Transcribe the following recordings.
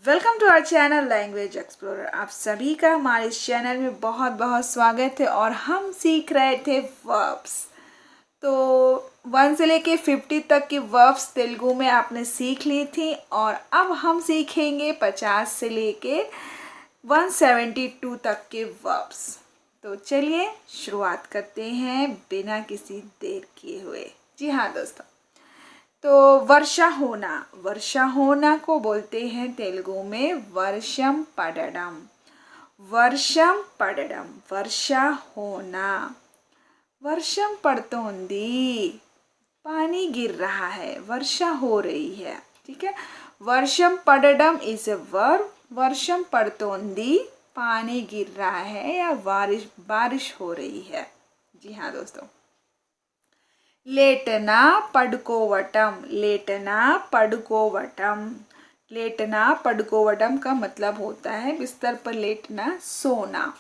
Welcome to our channel language explorer. आप सभी का हमारे इस चैनल में बहुत बहुत स्वागत है। और हम सीख रहे थे वर्ब्स। तो 1 से लेके 50 तक की वर्ब्स तेलुगु में आपने सीख ली थी और अब हम सीखेंगे 50 से लेके 172 तक के वर्ब्स। तो चलिए शुरुआत करते हैं बिना किसी देर किए हुए। जी हाँ दोस्तों, तो वर्षा होना को बोलते हैं तेलुगु में वर्षम पडडम। वर्षम पडडम, वर्षा होना। वर्षम पड़तोंदी, पानी गिर रहा है, वर्षा हो रही है। ठीक है, वर्षम पडडम इज ए वर्ब। वर्षम पड़तोंदी, पानी गिर रहा है या बारिश हो रही है। जी हाँ दोस्तों। लेटना पడుకోవటం, लेटना पడుకోవటం। लेटना पడుకోవటం का मतलब होता है बिस्तर पर लेटना, सोना।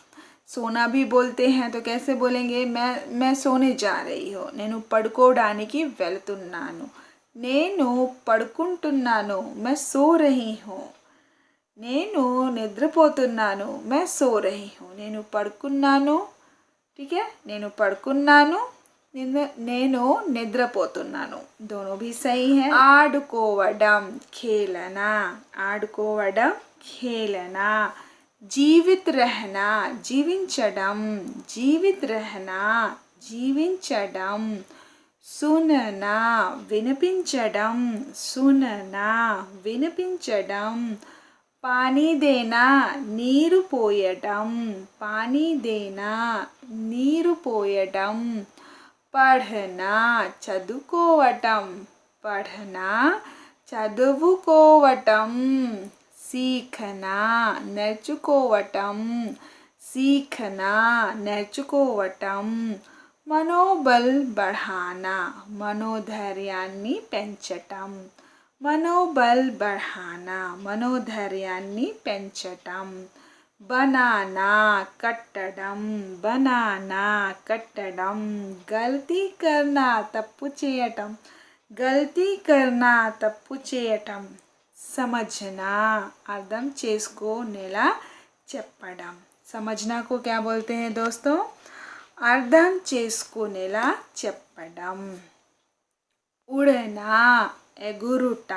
सोना भी बोलते हैं तो कैसे बोलेंगे? मैं सोने जा रही हूँ। నేను పడుకోవడానికి వెళ్తున్నాను। నేను పడుకుంటున్నాను, मैं सो रही हूँ। నేను నిద్రపోతున్నాను, मैं सो रही हूँ। నేను పడుకున్నాను, ठीक है, నేను పడుకున్నాను, నేను నిద్రపోతున్నాను, दोनों भी सही है। ఆడుకోవడం, खेलना। ఆడుకోవడం, खेलना। जीवित रहना, జీవించడం, जीवित रहना, జీవించడం। सुनना, వినిపించడం, सुनना, వినిపించడం। पानी देना, నీరు పోయడం, पानी देना, నీరు పోయడం। पढ़ना, చదువుకోవటం, पढ़ना, చదువుకోవటం। सीखना, నేర్చుకోవటం, सीखना, నేర్చుకోవటం। మనోబల్ बढ़ाना, మనోధైర్యాన్ని పెంచటం। మనోబల్ बढ़ाना, మనోధైర్యాన్ని పెంచటం। बनाना, కట్టడం, बनाना, కట్టడం। गलती करना, తప్పు చేయటం, गलती करना, తప్పు చేయటం। समझना, అర్థం చేసుకోనేలా చెప్పడం। समझना को क्या बोलते हैं दोस्तों? అర్థం చేసుకునేలా చెప్పడం। उड़ना, ఎగురుట,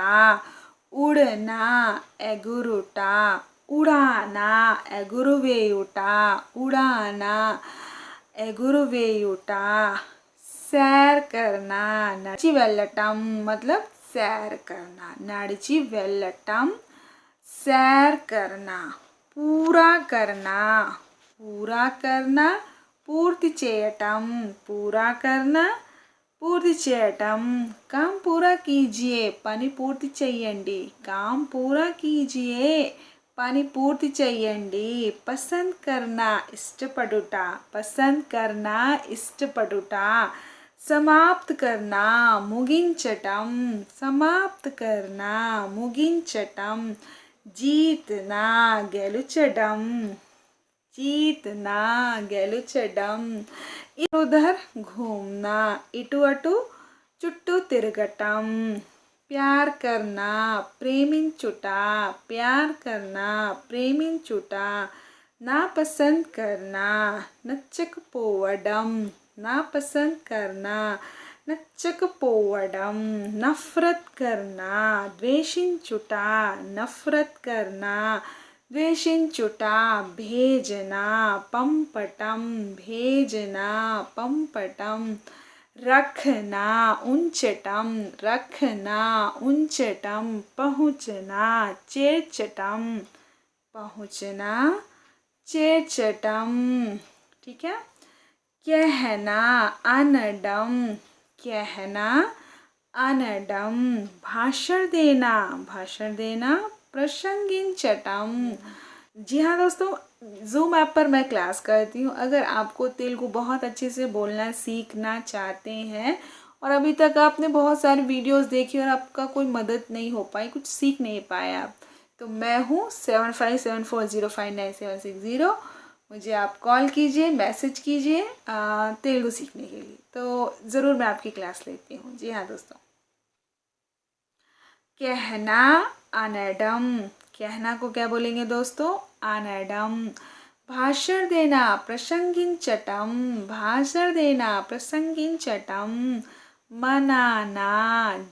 उड़ना, ఎగురుట। उड़ाना, ఎగురువేయుట, उड़ाना, ఎగురువేయుట। सैर करना, నడిచి వెళ్ళటం, मतलब सैर करना, నడిచి వెళ్ళటం, सैर करना। पूरा करना, पूरा करना, పూర్తి చేయటం, पूरा करना, పూర్తి చేయటం। काम पूरा कीजिए, పని పూర్తి చేయండి, काम पूरा कीजिए, పని పూర్తి చేయండి। पसंद करना, ఇష్టపడుట, पसंद करना, ఇష్టపడుట। समाप्त करना, ముగించటం, समाप्त करना, ముగించటం। जीतना, గెలుచడం, जीतना, గెలుచడం। इधर घूमना, ఇటు అటు చుట్టూ తిరగటం। प्यार करना, ప్రేమించుట, प्यार करना, ప్రేమించుట। नापसंद करना, నచ్చకపోవడం, नापसंद करना, నచ్చకపోవడం। नफरत करना, ద్వేషించుట, नफरत करना, ద్వేషించుట। भेजना, పంపటం, भेजना, పంపటం। रखना, ఉంచటం, रखना, ఉంచటం। पहुँचना, చేర్చటం, पहुँचना, చేర్చటం। ठीक है। कहना, అనడం, कहना, అనడం। भाषण देना, भाषण देना, प्रसंगिंचटम। जी हाँ दोस्तों, जूम ऐप पर मैं क्लास करती हूँ। अगर आपको तेलुगु बहुत अच्छे से बोलना सीखना चाहते हैं और अभी तक आपने बहुत सारे वीडियोस देखी और आपका कोई मदद नहीं हो पाई, कुछ सीख नहीं पाए आप, तो मैं हूँ 7574059760। मुझे आप कॉल कीजिए, मैसेज कीजिए तेलुगु सीखने के लिए, तो ज़रूर मैं आपकी क्लास लेती हूँ। जी हाँ दोस्तों, कहना, అనడం, कहना को क्या बोलेंगे दोस्तों? అనడం। भाषण देना, ప్రసంగించటం, भाषण देना, ప్రసంగించటం। మనానా,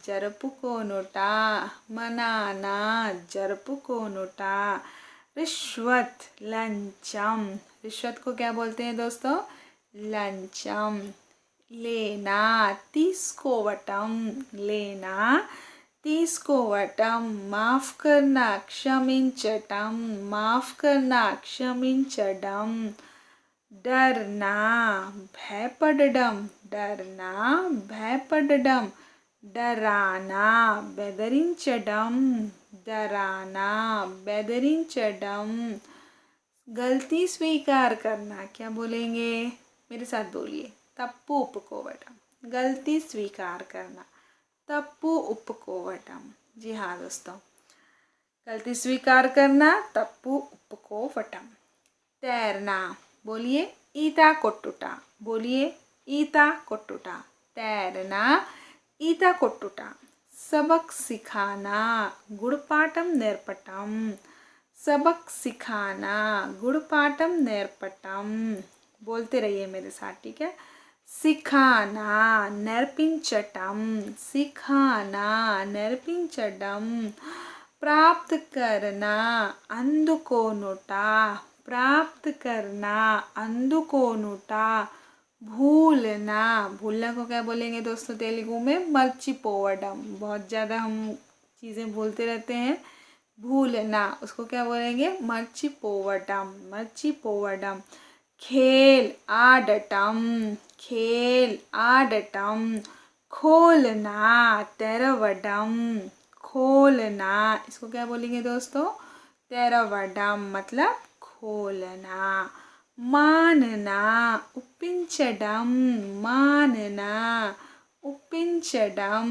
జరుపుకొనుట, మనానా, జరుపుకొనుట। रिश्वत, लंचम। रिश्वत को क्या बोलते हैं दोस्तों? లంచం। लेना, తీసుకోవటం, लेना, తీసుకోవటం। माफ करना, క్షమించటం, माफ करना, క్షమించడం। डरना, భయపడడం, डरना, భయపడడం। डराना, బెదిరించడం, डराना, బెదిరించడం। गलती स्वीकार करना, क्या बोलेंगे? मेरे साथ बोलिए, తప్పు ఒప్పుకోవటం। गलती स्वीकार करना, तप्पू उपकोवटम। जी हाँ दोस्तों, गलती स्वीकार करना, तप्पू उपकोवटम। तैरना, बोलिए ఈత కొట్టుట, बोलिए ఈత కొట్టుట। तैरना, ఈత కొట్టుట। सबक सिखाना, गुणपाठम నేర్పటం, सबक सिखाना, गुणपाठम నేర్పటం। बोलते रहिए मेरे साथ, ठीक है? सिखाना, నేర్పించటం, सिखाना, నేర్పించడం। प्राप्त करना, అందుకొనుట, प्राप्त करना, అందుకొనుట। भूलना, भूलना को क्या बोलेंगे दोस्तों तेलुगु में? मर्चिपोवडम। बहुत ज़्यादा हम चीज़ें भूलते रहते हैं। भूलना, उसको क्या बोलेंगे? मर्चिपोवडम, मर्चिपोवडम। खेल, ఆడటం, खेल, ఆడటం। खोलना, తెరవడం, खोलना, इसको क्या बोलेंगे दोस्तों? తెరవడం मतलब खोलना। మానना, ఒప్పించడం, మానना, ఒప్పించడం,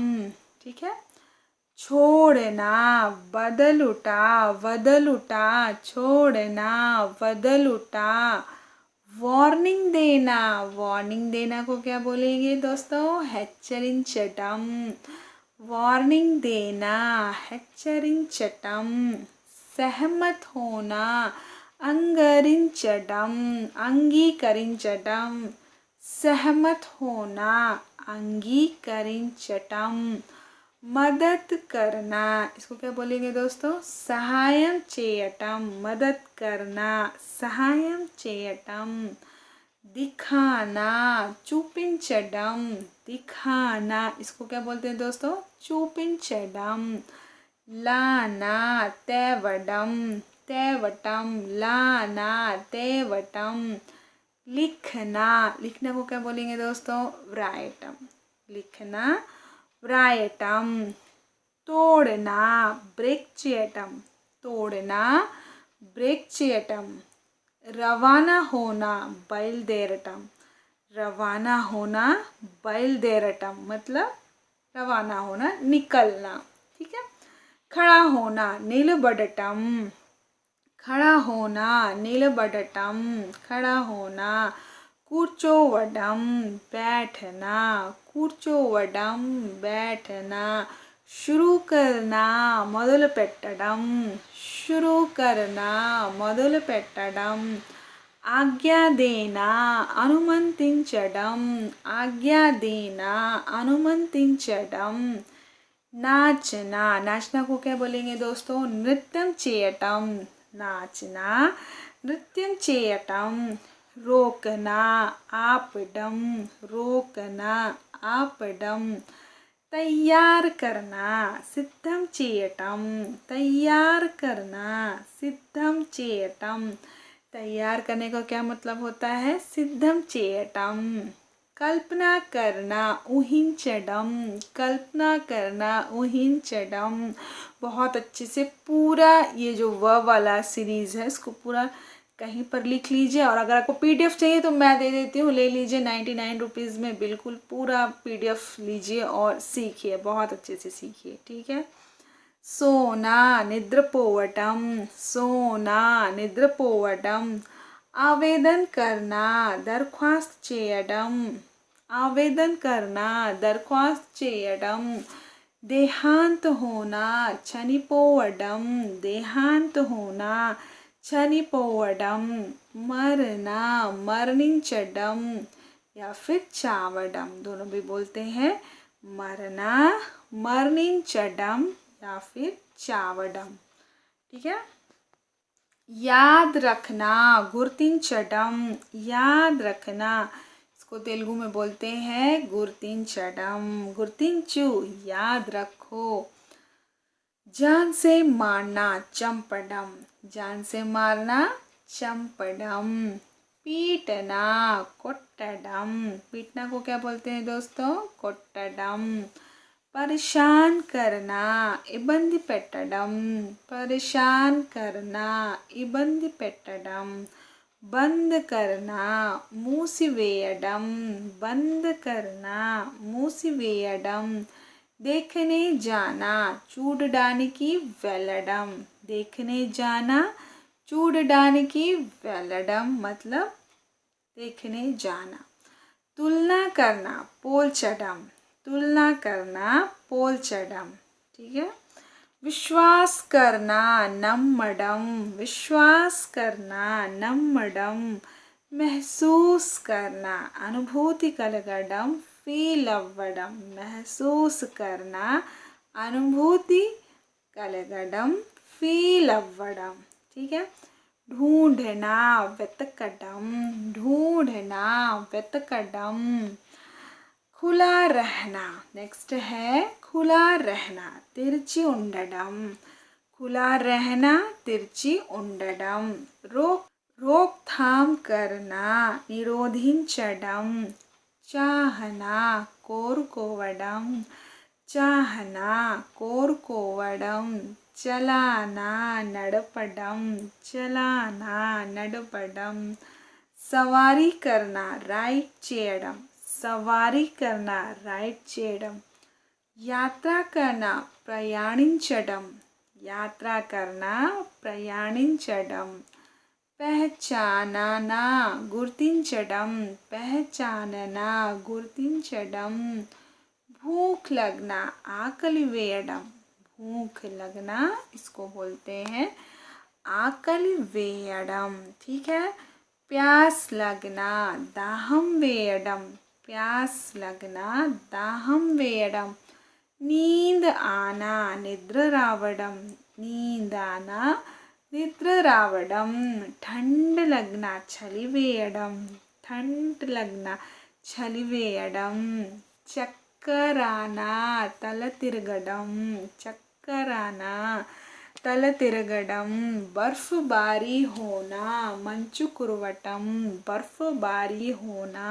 ठीक है? छोड़ना, బదలుట, వదలుట, छोड़ना, వదలుట। वार्निंग देना, वार्निंग देना को क्या बोलेंगे दोस्तों? హెచ్చరించటం। वार्निंग देना, హెచ్చరించటం। सहमत होना, అంగరించడం, అంగీకరించడం। सहमत होना, అంగీకరించటం। मदद करना, इसको क्या बोलेंगे दोस्तों? సహాయం చేయటం, मदद करना, సహాయం చేయటం। दिखाना, చూపించడం, दिखाना, इसको क्या बोलते हैं दोस्तों? చూపించడం। लाना, తేవడం, తేవటం, लाना, తేవటం। लिखना, लिखना को क्या बोलेंगे दोस्तों? వ్రాయటం, लिखना, వ్రాయటం। తోడना, బ్రేక్ చేయటం, తోడना, బ్రేక్ చేయటం। రవాణా होना, బయలుదేరటం, रवाना होना, బయలుదేరటం मतलब रवाना होना, निकलना, ठीक है? खड़ा होना, నిలబడటం, खड़ा होना, నిలబడటం, खड़ा होना। కూర్చోవడం, बैठना, కూర్చోవడం, बैठना। शुरू करना, మొదలు పెట్టడం, शुरू करना, మొదలు పెట్టడం। ఆజ్ఞా देना, అనుమతించడం, ఆజ్ఞా देना, అనుమతించడం। नाचना, नाचना को क्या बोलेंगे दोस्तों? नृत्यम చేయటం, नाचना, नृत्यम చేయటం। रोकना, ఆపడం, रोकना, ఆపడం। तैयार करना, సిద్ధం చేయటం, तैयार करना, సిద్ధం చేయటం। तैयार करने का क्या मतलब होता है? సిద్ధం చేయటం। कल्पना करना, ఊహించడం, कल्पना करना, ఊహించడం। बहुत अच्छे से पूरा ये जो वर्ब वाला सीरीज़ है इसको पूरा कहीं पर लिख लीजिए। और अगर आपको पीडीएफ चाहिए तो मैं दे देती हूँ, ले लीजिए 99 रुपीज़ में। बिल्कुल पूरा पीडीएफ लीजिए और सीखिए, बहुत अच्छे से सीखिए, ठीक है? सोना, నిద్రపోవటం, सोना, నిద్రపోవటం। आवेदन करना, दरख्वास्त చేయడం, आवेदन करना, दरख्वास्त చేయడం। देहांत होना चनिपोवडम, देहांत होना चनिपोवडम, मरना मरणिंचडम या फिर चावडम, दोनों भी बोलते हैं। मरना मरणिंचडम या फिर चावडम। ठीक है। याद रखना गुर्तिंचडम, याद रखना, इसको तेलुगु में बोलते हैं गुर्तिंचडम, गुर्तिंचु याद रखो। जान से मारना चंपडम, जान से मारना चंपडम। पीटना कोट्टडम, पीटना को क्या बोलते हैं दोस्तों? कोट्टडम। परेशान करना इबंदी पेट्टडम, परेशान करना इबंदी पेट्टडम। बंद करना मूसिवेयडम, बंद करना मूसिवेयडम। देखने जाना చూడడానికి వెళ్ళడం, देखने जाना చూడడానికి వెళ్ళడం मतलब देखने जाना। तुलना करना పోల్చడం, तुलना करना పోల్చడం। ठीक है। विश्वास करना नम्मडम, विश्वास करना नम्मडम। महसूस करना अनुभूति कलगडम फील अव्वडम, महसूस करना अनुभूति कलगडम फील अव्वडम। ठीक है। ढूंढना వెతకడం, ढूंढना వెతకడం। खुला रहना, नेक्स्ट है खुला रहना తెరిచి ఉండడం, खुला रहना తెరిచి ఉండడం। रोकथाम करना నిరోధించడం, चाहना కోరుకోవడం, चाहना కోరుకోవడం। चलाना నడపడం, चलाना నడపడం। सवारी करना राइड చేయడం, सवारी करना राइड చేయడం। यात्रा करना ప్రయాణించడం, यात्रा करना ప్రయాణించడం। पहचानना గుర్తించడం, पहचानना గుర్తించడం। भूख लगना आकలి వేయడం, भूख लगना इसको बोलते हैं आकలి వేయడం। ठीक है। प्यास लगना दाहम వేయడం, प्यास लगना दाहम వేయడం। नींद आना निद्र रावडम, नींद आना निद्र रावडम। ठंड लगना చలి వేయడం, ठंड लगना చలి వేయడం। चक्कर आना తల తిరగడం, चक्कर आना తల తిరగడం। बर्फबारी होना మంచు కురవటం, बर्फबारी होना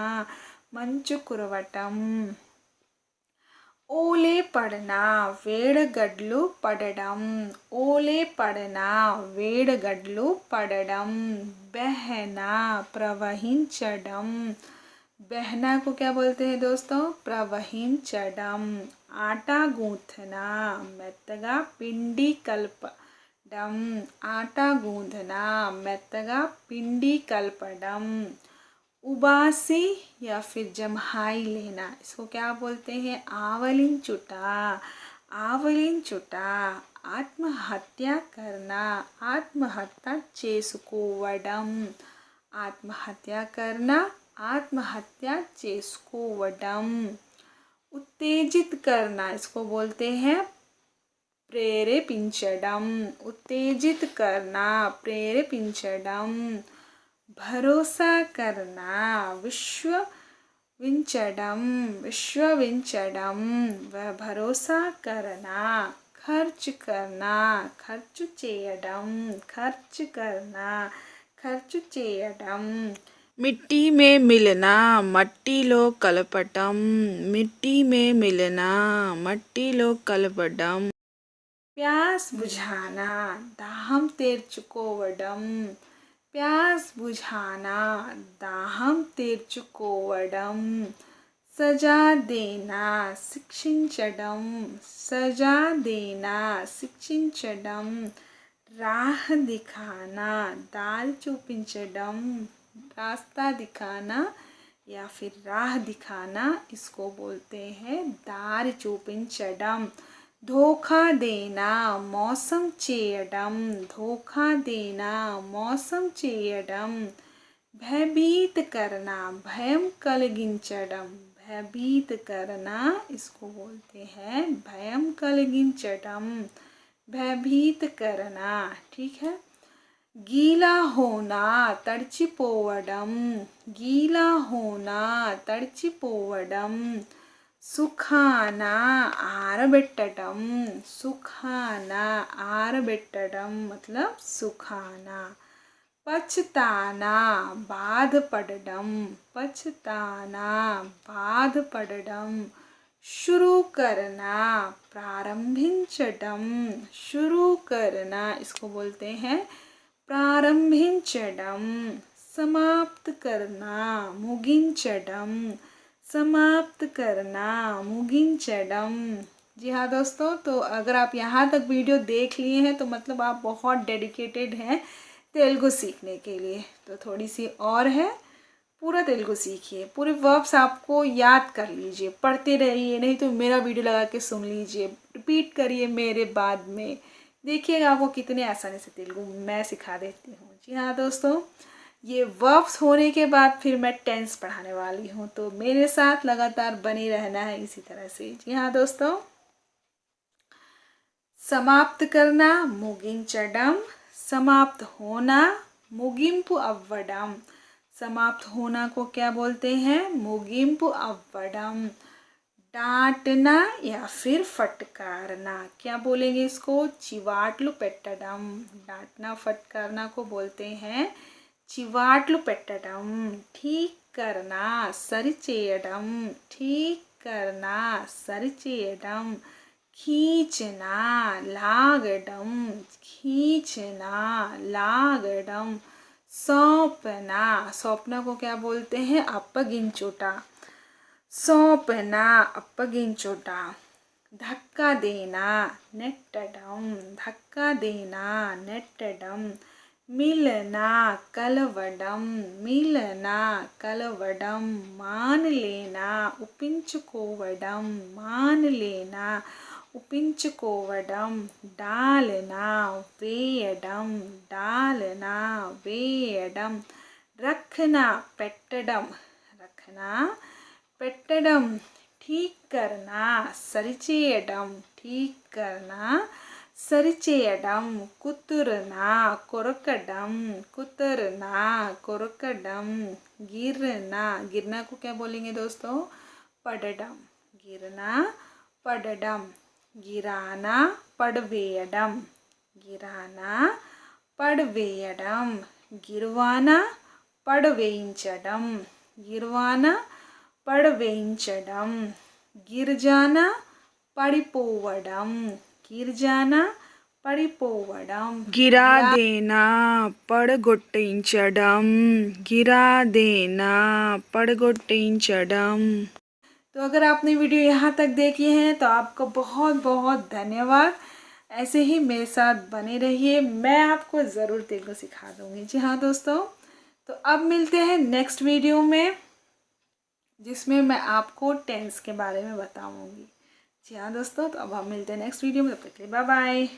మంచు కురవటం। ఓలే పడना వేడగడ్లు పడడం, ఓలే పడना వేడగడ్లు పడడం। बहना ప్రవహించడం, बहना को क्या बोलते हैं दोस्तों? ప్రవహించడం। आटा गूंथना మెత్తగా పిండి కలపడం, आटा गूंथना మెత్తగా పిండి కలపడం। उबासी या फिर जम्हाई लेना, इसको क्या बोलते हैं? आवलिंचुटा, आवलिंचुटा। आत्महत्या करना आत्महत्या చేసుకోవడం, आत्महत्या करना आत्महत्या చేసుకోవడం। उत्तेजित करना, इसको बोलते हैं ప్రేరేపించడం, उत्तेजित करना ప్రేరేపించడం। भरोसा करना विश्वविंचडम, विश्वविंचडम व भरोसा करना। खर्च करना ఖర్చు చేయడం, खर्च करना ఖర్చు చేయడం। मिट्टी में मिलना మట్టిలో కలపటం, मिट्टी में मिलना మట్టిలో కలపడం। प्यास बुझाना दाहम తీర్చుకోవడం, प्यास बुझाना दाहम తీర్చుకోవడం। सजा देना శిక్షించడం, सजा देना శిక్షించడం। राह दिखाना दाరి చూపించడం, रास्ता दिखाना या फिर राह दिखाना इसको बोलते हैं दाరి చూపించడం। धोखा देना మోసం చేయడం धोखा देना మోసం చేయడం भयभीत करना भयम కలిగించడం भयभीत करना इसको बोलते हैं भयम కలిగించడం भयभीत करना। ठीक है। गीला होना తడిచిపోవడం गीला होना తడిచిపోవడం సుఖానా ఆరబెట్టడం సుఖానా ఆరబెట్టడం मतलब सुखाना। పछతానా బాధపడడం పछతానా బాధపడడం शुरू करना प्रारंभिंचडम शुरू करना इसको बोलते हैं प्रारंभिंचडम। समाप्त करना मुगिंचडम समाप्त करना मुगिंचडम। जी हाँ दोस्तों, तो अगर आप यहाँ तक वीडियो देख लिए हैं तो मतलब आप बहुत डेडिकेटेड हैं तेलुगु सीखने के लिए। तो थोड़ी सी और है, पूरा तेलुगु सीखिए, पूरे वर्ब्स आपको याद कर लीजिए, पढ़ते रहिए, नहीं तो मेरा वीडियो लगा के सुन लीजिए, रिपीट करिए मेरे बाद में, देखिएगा आपको कितने आसानी से तेलुगु मैं सिखा देती हूँ। जी हाँ दोस्तों, ये वर्ब्स होने के बाद फिर मैं टेंस पढ़ाने वाली हूँ, तो मेरे साथ लगातार बने रहना है इसी तरह से। जी हाँ दोस्तों, समाप्त करना मुगिंचडम, समाप्त होना मुगिंपु अव्वडम। समाप्त होना को क्या बोलते हैं? मुगिंपु अव्वडम। डांटना या फिर फटकारना, क्या बोलेंगे इसको? चिवाटलु पेट्टडम। डांटना फटकारना को बोलते हैं चिवाटलु पेट्टडम। ठीक करना सरिचेयडम, ठीक करना सरिचेयडम। खींचना लागडम, खींचना लागडम। सौंपना, सौंपना को क्या बोलते हैं? अप्पगिंचुटा। सौंपना अप्पगिंचुटा। धक्का देना नेट्टडम, धक्का देना नेट्टडम। मिलना कलवडम, मिलना कलवडम। मान लेना उपिंచుకోవడం, मान लेना उपिंచుకోవడం। डालना వేయడం, डालना వేయడం। रखना పెట్టడం, रखना పెట్టడం। ठीक करना సరిచేయడం, ठीक करना సరిచేయడం। కుతురనా కొరకడం, కుతురనా కొరకడం। गिरना, गिरना को क्या बोलेंगे दोस्तों? पडडम। गिरना पडडम। गिराना पडवेयडम, गिराना पडवेयडम। गिरवाना पडवेయించడం, గిర్వానా పడవేయించడం। గిర్జానా పడిపోవడం, గిర్జానా పడిపోవడం। గిరా దేనా పడగొట్టించడం, గిరా देना पड़गोट्टिंचडम। तो अगर आपने वीडियो यहाँ तक देखी है तो आपको बहुत बहुत धन्यवाद। ऐसे ही मेरे साथ बने रहिए, मैं आपको ज़रूर तेलुगु सिखा दूँगी। जी हाँ दोस्तों, तो अब मिलते हैं नेक्स्ट वीडियो में, जिसमें मैं आपको टेंस के बारे में बताऊँगी। जी हाँ दोस्तों, तो अब हम मिलते हैं नेक्स्ट वीडियो में, तब तक के लिए बाय बाय।